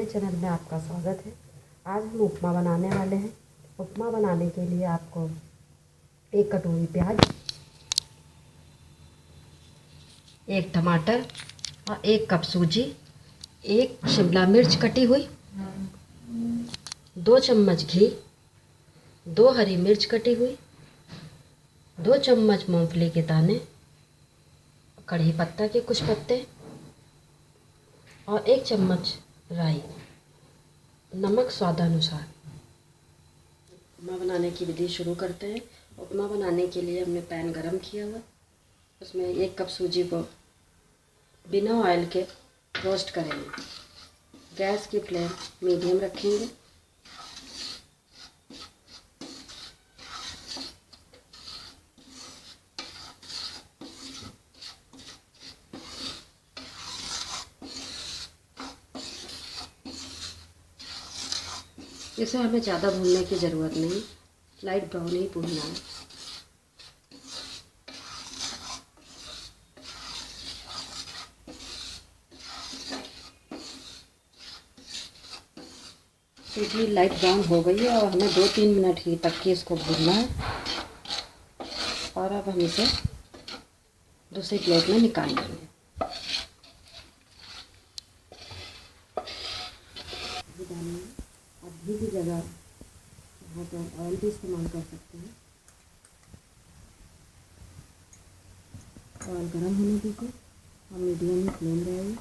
Channel में आपका स्वागत है। आज हम उपमा बनाने वाले हैं। उपमा बनाने के लिए आपको एक कटोरी प्याज, एक टमाटर और एक कप सूजी, एक शिमला मिर्च कटी हुई, 2 चम्मच घी, 2 हरी मिर्च कटी हुई, 2 चम्मच मूंगफली के दाने, कढ़ी पत्ता के कुछ पत्ते और 1 चम्मच राई, नमक स्वादानुसार। उपमा बनाने की विधि शुरू करते हैं। उपमा बनाने के लिए हमने पैन गरम किया हुआ, उसमें 1 कप सूजी को बिना ऑयल के रोस्ट करेंगे। गैस की फ्लेम मीडियम रखेंगे। इसे हमें ज़्यादा भूनने की ज़रूरत नहीं, लाइट ब्राउन ही भूनना है। सूजी लाइट ब्राउन हो गई है और हमें 2-3 मिनट ही तक की इसको भूनना है। और अब हम इसे दूसरी प्लेट में निकाल लेंगे। आप घी की जगह यहाँ पर ऑयल भी इस्तेमाल कर सकते हैं। ऑयल गर्म होने दीजिए और मीडियम में फ्लेम रहेगी।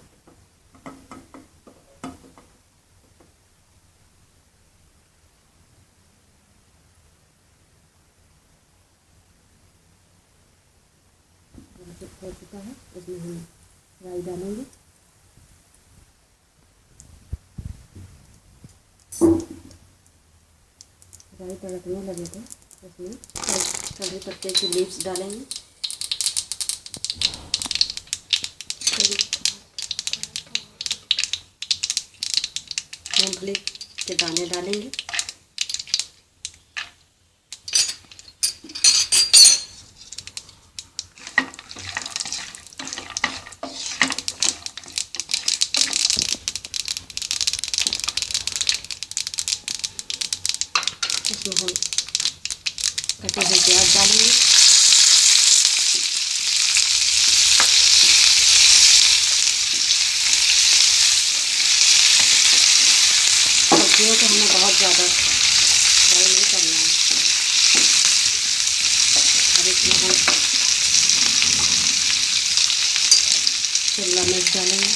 हो चुका है, इसमें हम राई डालेंगे। राई तड़कने लगे तो इसमें कढ़ी पत्ते की लीव्स डालेंगे। मूंगफली के दाने डालेंगे। इसमें हम कटे हुए प्याज डालेंगे। सब्जियों को हमें बहुत ज़्यादा फ्राई नहीं करना है। और इसमें हम शिमला मिर्च डालेंगे,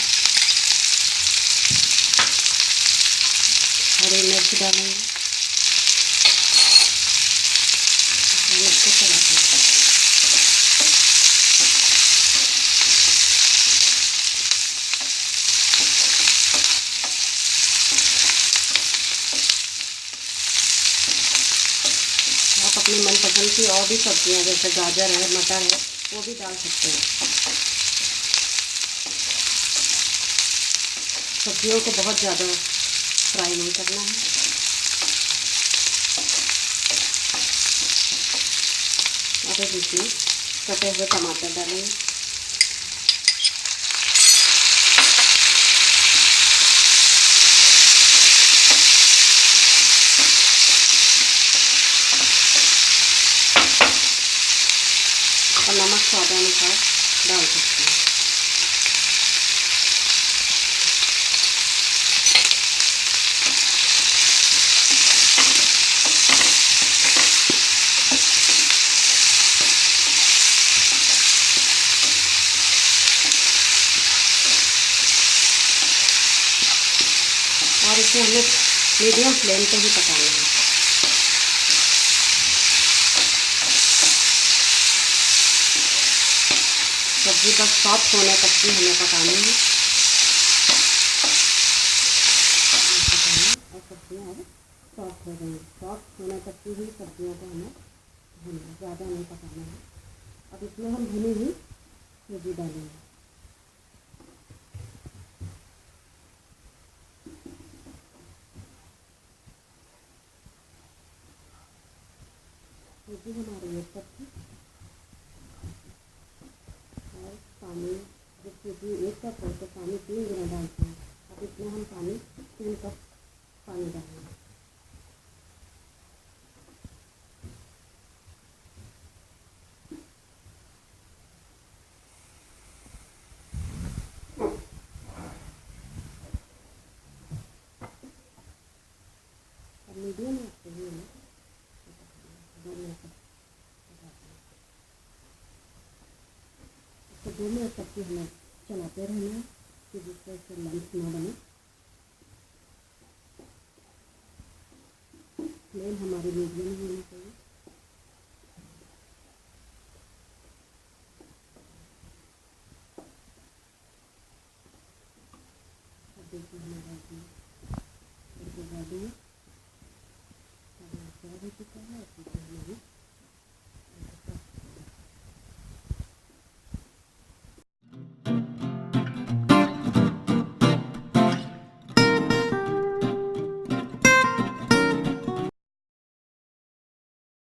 हरी मिर्च डालेंगे। इसको चलाते हैं। आप अपनी मनपसंद की और भी सब्जियां जैसे गाजर है, मटर है, वो भी डाल सकते हैं। सब्जियों को बहुत ज़्यादा फ्राई नहीं करना है। अब इसमें कटे हुए टमाटर डालेंगे। और नमक स्वादानुसार डाल सकते हैं। और इसे हमें मीडियम फ्लेम पे ही पकाना है। सब्जी बस सॉफ्ट होने तक भी हमें पकानी है। और सब्जियाँ अब सॉफ्ट हो गई। सॉफ्ट होने तक की ही सब्जियों को हमें भूनना, ज़्यादा नहीं पकाना है। अब इसमें हम भुनी हुई सूजी डालेंगे। सूजी हमारे 1 कप थी और पानी, जब सूजी 1 कप हो तो पानी 3 गुना डालते हैं। इतना हम पानी 3 कप पानी डालेंगे। अब मीडियम रखते हुए 2 मिनट इसको 2 मिनट तक की हमें चलाते रहना है कि जिससे इससे लम्स ना बने। फ्लेम हमारी मीडियम होनी चाहिए। अब देखिए हमारा रेडी है, हो चुका है।